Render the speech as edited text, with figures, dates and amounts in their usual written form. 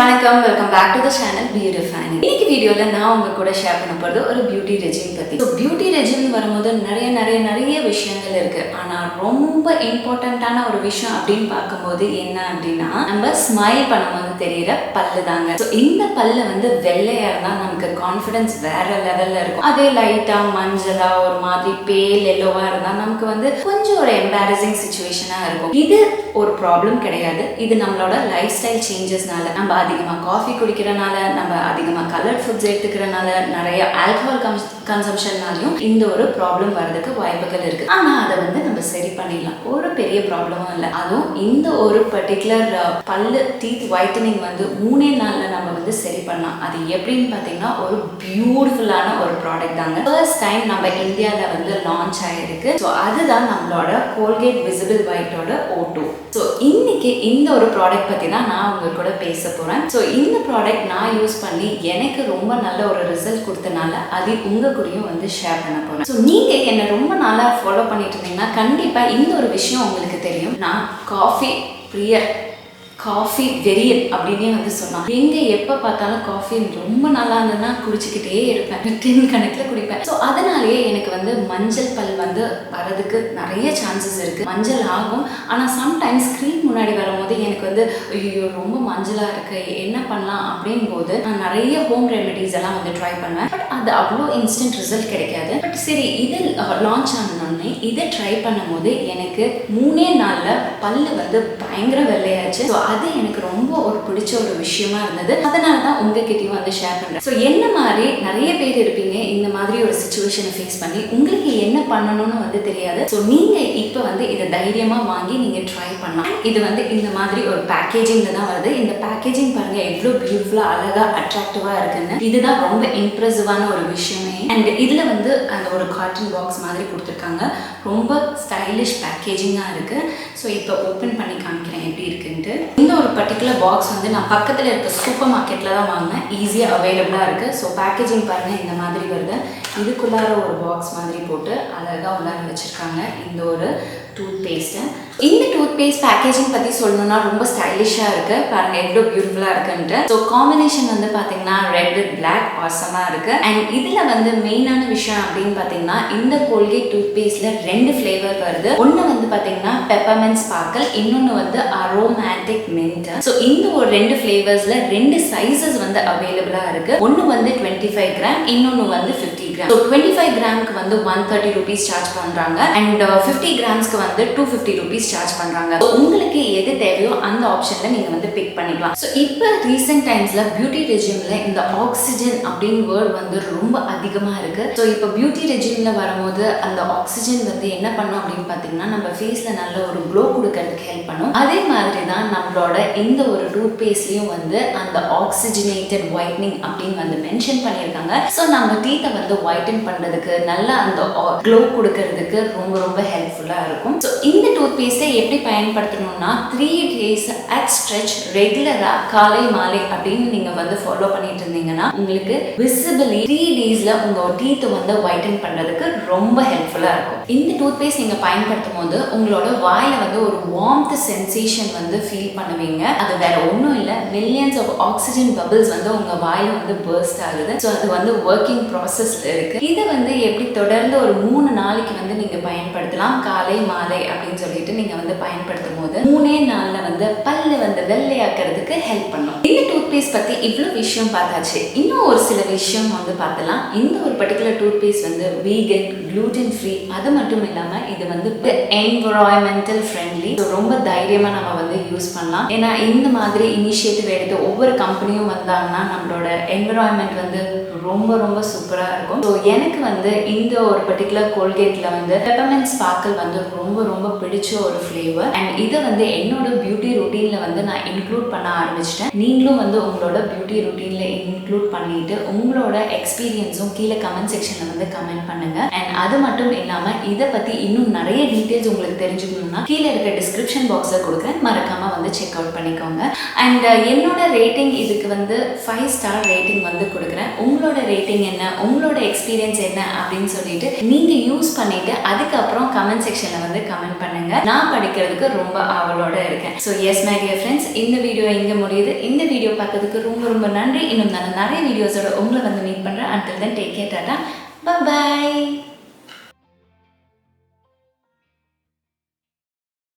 வணக்கம், welcome back to the channel பியூட்டிஃபைனிங். இன்னைக்கு வீடியோல நான் உங்க கூட ஷேர் பண்ண போறது ஒரு பியூட்டி ரெஜிம் பத்தி. பியூட்டி ரெஜிம் வரும்போது நிறைய விஷயங்கள் இருக்கு. ஆனா ரொம்ப இம்பார்ட்டன்டான ஒரு விஷயம் அப்படின்னு பார்க்கும்போது என்ன அப்படின்னா, நம்ம ஸ்மைல் பண்ணும்போது தெரியிற பல்லு தாங்க. இந்த பல்லு வெள்ளையா இருந்தா நமக்கு கான்ஃபிடன்ஸ் வேற லெவல்ல இருக்கும். அதே லைட்டா மஞ்சளா ஒரு மாதிரி பேல் எல்லோவா இருந்தா நமக்கு கொஞ்சம் ஒரு எம்பாரசிங் சிச்சுவேஷனா இருக்கும். இது ஒரு ப்ராப்ளம் கிடையாது. இது நம்மளோட லைஃப் ஸ்டைல் சேஞ்சஸ்னால, நம்ம அதிகமாக காஃபி குடிக்கிறனால, நம்ம அதிகமாக கலர்ட் ஃபுட்ஸ் எடுத்துக்கிறனால, நிறைய ஆல்கஹால் கன்சம்ஷன்னாலையும் இந்த ஒரு ப்ராப்ளம் வர்றதுக்கு வாய்ப்புகள் இருக்கு. ஆனா அதை நம்ம சரி பண்ணிடலாம், ஒரு பெரிய ப்ராப்ளமும் இல்லை. அதுவும் இந்த ஒரு பர்டிகுலர் பல்லு டீத் ஒயிட்டனிங் 3 நாள்ல நம்ம சரி பண்ணலாம். அது எப்படின்னு பார்த்தீங்கன்னா, ஒரு பியூட்டிஃபுல்லான ஒரு ப்ராடக்ட் தாங்க. ஃபர்ஸ்ட் டைம் நம்ம இந்தியாவில் லான்ச் ஆகிருக்கு. ஸோ அதுதான் நம்மளோட கோல்கேட் விசிபிள் ஒயிட்டோட O2. ஸோ இன்னைக்கு இந்த ஒரு ப்ராடக்ட் பற்றி தான் நான் உங்க கூட பேச போகிறேன். ஸோ இந்த ப்ராடக்ட் நான் யூஸ் பண்ணி எனக்கு ரொம்ப நல்ல ஒரு ரிசல்ட் கொடுத்தனால அது உங்க கூடயும் ஷேர் பண்ண போகிறேன். ஸோ நீங்கள் என்னை ரொம்ப நாளாக ஃபாலோ பண்ணிட்டு இருந்தீங்கன்னா கண்டிப்பாக இந்த ஒரு விஷயம் உங்களுக்கு தெரியும். நான் காஃபி பிரியர், காஃபி வெறியல் அப்படின்னே சொன்னான். எங்கே எப்போ பார்த்தாலும் காஃபி ரொம்ப நல்லா இருந்ததுன்னா குடிச்சிக்கிட்டே இருப்பேன், 10 கணக்கில் குடிப்பேன். ஸோ அதனாலேயே எனக்கு மஞ்சள் பல் வரதுக்கு நிறைய சான்சஸ் இருக்குது. மஞ்சள் ஆகும், ஆனால் சம்டைம்ஸ் ஸ்க்ரீன் முன்னாடி வரும்போது எனக்கு ஐயோ ரொம்ப மஞ்சளாக இருக்குது, என்ன பண்ணலாம் அப்படின் போது நான் நிறைய ஹோம் ரெமெடிஸ் எல்லாம் ட்ரை பண்ணுவேன். பட் அது அவ்வளோ இன்ஸ்டன்ட் ரிசல்ட் கிடைக்காது. பட் சரி, இது லான்ச் ஆனோடனே இதை ட்ரை பண்ணும்போது எனக்கு 3 நாளில் பல்லு பயங்கர வெள்ளையாச்சு. ஸோ அது எனக்கு ரொம்ப ஒரு பிடிச்ச ஒரு விஷயமா இருந்தது. அதனால தான் உங்ககிட்டயும் ஷேர் பண்றேன். ஸோ என்ன மாதிரி நிறைய பேர் இருப்பீங்க இந்த மாதிரி ஒரு சிச்சுவேஷனை ஃபேஸ் பண்ணி உங்களுக்கு என்ன பண்ணணும்னு தெரியாது. ஸோ நீங்க இப்போ இதை தைரியமா வாங்கி நீங்க ட்ரை பண்ணலாம். இது இந்த மாதிரி ஒரு பேக்கேஜிங்ல தான் வருது. இந்த பேக்கேஜிங் பாருங்க எவ்வளோ பியூட்டிஃபுல்லா அழகா அட்ராக்டிவா இருக்குன்னு. இதுதான் ரொம்ப இம்ப்ரெசிவான ஒரு விஷயமே. அண்ட் இதுல அந்த ஒரு காட்டன் பாக்ஸ் மாதிரி கொடுத்துருக்காங்க. ரொம்ப ஸ்டைலிஷ் பேக்கேஜிங்கா இருக்கு. ஸோ இப்போ ஓப்பன் பண்ணி காமிக்கிறேன் எப்படி இருக்குன்ட்டு. இந்த ஒரு பர்டிகுலர் பாக்ஸ் நான் பக்கத்தில் இருக்க சூப்பர் மார்க்கெட்டில் தான் வாங்கினேன். ஈஸியாக அவைலபிளாக இருக்குது. ஸோ பேக்கேஜிங் பாருங்கள் இந்த மாதிரி வருது. இதுக்குள்ளார ஒரு பாக்ஸ் மாதிரி போட்டு அழகாக உள்ளார வச்சுருக்காங்க இந்த ஒரு டூத் பேஸ்ட்டு. இந்த டூத் பேஸ்ட் பேக்கேஜிங் பற்றி சொல்லணும்னா ரொம்ப ஸ்டைலிஷாக இருக்குது. பாருங்கள் எவ்வளோ பியூட்டிஃபுல்லாக இருக்குன்ட்டு. ஸோ காம்பினேஷன் பார்த்தீங்கன்னா ரெட் வித் பிளாக் ஆசமாக இருக்குது. அண்ட் இதில் மெயினான விஷயம் அப்படின்னு பார்த்தீங்கன்னா, இந்த கோல்கேட் டூத் பேஸ்ட்டில் 2 ஃப்ளேவர் வருது. ஒன்று பார்த்தீங்கன்னா பெப்பர்மென்ட் ஸ்பார்க்கல், இன்னொன்று அரோமேட்டிக் மின்ட். ஸோ இந்த ஒரு 2 ஃப்ளேவர்ஸில் 2 சைஸஸ் அவைலபிளாக இருக்குது. ஒன்று 25 கிராம், இன்னொன்று 50 கிராம். ஸோ 25 கிராமுக்கு 130 rupees சார்ஜ் பண்ணுறாங்க. அண்ட் 50 கிராம்ஸ்க்கு 250 rupees சார்ஜ் பண்றாங்க. உங்களுக்கு எது தேவையோ அந்த ஆப்ஷன்ல நீங்க பிக் பண்ணிக்கலாம். சோ இப்போ ரீசன்ட் டைம்ஸ்ல பியூட்டி ரெஜிம்ல இந்த ஆக்சிஜன் அப்படின வேர்ட் ரொம்ப அதிகமா இருக்கு. சோ இப்போ பியூட்டி ரெஜிம்ல வரும்போது அந்த ஆக்சிஜன் என்ன பண்ணும் அப்படின்னு பாத்தீங்கன்னா, நம்ம ஃபேஸ்ல நல்ல ஒரு க்ளோ கொடுக்கறதுக்கு ஹெல்ப் பண்ணும். அதே மாதிரி தான் நம்மளோட இந்த ஒரு டூத் பேஸ்ட்லயும் அந்த ஆக்சிஜனேட்டட் ஒயிட்னிங் அப்படின்னு மென்ஷன் பண்ணியிருக்காங்க. சோ நம்ம டீத்தை ஒயிட்டன் பண்றதுக்கு நல்ல அந்த க்ளோ கொடுக்கறதுக்கு ரொம்ப ஹெல்ப்ஃபுல்லா இருக்கும். சோ இந்த டூத் பேஸ்ட் எப்படி பயன்படுத்தணும்னா 3 days அட் ஸ்ட்ரெச் ரெகுலரா காலை மாலை அப்படின்னு நீங்க ஃபாலோ பண்ணிட்டு இருந்தீங்கன்னா உங்களுக்கு விசிபிளி 3 daysல உங்க டீத் ஒயிட்டன் பண்றதுக்கு ரொம்ப ஹெல்ப்ஃபுல்லா இருக்கும். இந்த டூத் பேஸ்ட் நீங்க பயன்படுத்தும் போது உங்களோட வாயில ஒரு வார்ம்த் சென்சேஷன் ஃபீல் பண்ணுவீங்க. அது வேற ஒன்றும் இல்லை, மில்லியன்ஸ் ஆஃப் ஆக்சிஜன் பபிள்ஸ் உங்க வாயில பர்ஸ்ட் ஆகுது. ஸோ அது ஒர்க்கிங் ப்ராசஸ்ல இருக்கு. இதை எப்படி தொடர்ந்து ஒரு 3 நாளைக்கு நீங்க பயன்படுத்தலாம், காலை மாலை அப்படின்னு சொல்லிட்டு நீங்க பயன்படுத்தும் போது 3 நாள்ல பல்லு வெள்ளையாக்குறதுக்கு ஹெல்ப் பண்ணும். இந்த டூத் பேஸ்ட் பத்தி இவ்வளவு விஷயம் பார்த்தாச்சு. இன்னும் ஒரு சில விஷயம் பார்த்தலாம். இந்த ஒரு particular tooth paste vegan, gluten free, அது மட்டும் இல்லாம இது என்விரான்மெண்டல் ஃப்ரெண்ட்லி. ரொம்ப தைரியமா நம்ம யூஸ் பண்ணலாம். ஏன்னா இந்த மாதிரி இனிஷியேட்டிவ் எடுத்து ஒவ்வொரு கம்பெனியும் வந்தாங்கன்னா நம்மளோட என்விரான்மெண்ட் ரொம்ப சூப்பரா இருக்கும். ஸோ எனக்கு இந்த ஒரு பர்டிகுலர் கோல்கேட்ல பெப்பர்மென்ட் ஸ்பார்க்கல் ரொம்ப பிடிச்ச ஒரு ஃப்ளேவர். அண்ட் இதை என்னோட பியூட்டி ரொட்டீன்ல நான் இன்க்ளூட் பண்ண ஆரம்பிச்சிட்டேன். நீங்களும் உங்களோட பியூட்டி ரொட்டீன்ல இன்க்ளூட் பண்ணிட்டு உங்களோட எக்ஸ்பீரியன்ஸும் கீழே கமெண்ட் செக்ஷன்ல கமெண்ட் பண்ணுங்க. அண்ட் அது மட்டும் இல்லாம இதை பத்தி இன்னும் நிறைய டீடைல்ஸ் உங்களுக்கு தெரிஞ்சுக்கணும்னா கீழே இருக்க டிஸ்கிரிப்ஷன் பாக்ஸ்ல கொடுக்குறேன், மறக்காம மறக்காமல் வந்து செக் அவுட் பண்ணிக்கோங்க. அண்ட் என்னோட ரேட்டிங் இதுக்கு வந்து 5 ஸ்டார் ரேட்டிங் வந்து கொடுக்குறேன். உங்களோட ரேட்டிங் என்ன, உங்களோட எக்ஸ்பீரியன்ஸ் என்ன அப்படின்னு சொல்லிட்டு நீங்கள் யூஸ் பண்ணிவிட்டு அதுக்கப்புறம் கமெண்ட் செக்ஷனில் வந்து கமெண்ட் பண்ணுங்கள். நான் படிக்கிறதுக்கு ரொம்ப ஆவலோட இருக்கேன். So S my dear friends, இந்த வீடியோ இங்கே முடியுது. இந்த வீடியோ பார்த்ததுக்கு ரொம்ப ரொம்ப நன்றி. இன்னும் நான் நிறைய வீடியோஸோட உங்களை வந்து மீட் பண்ணுறேன். Until then, take care, tata, bye bye.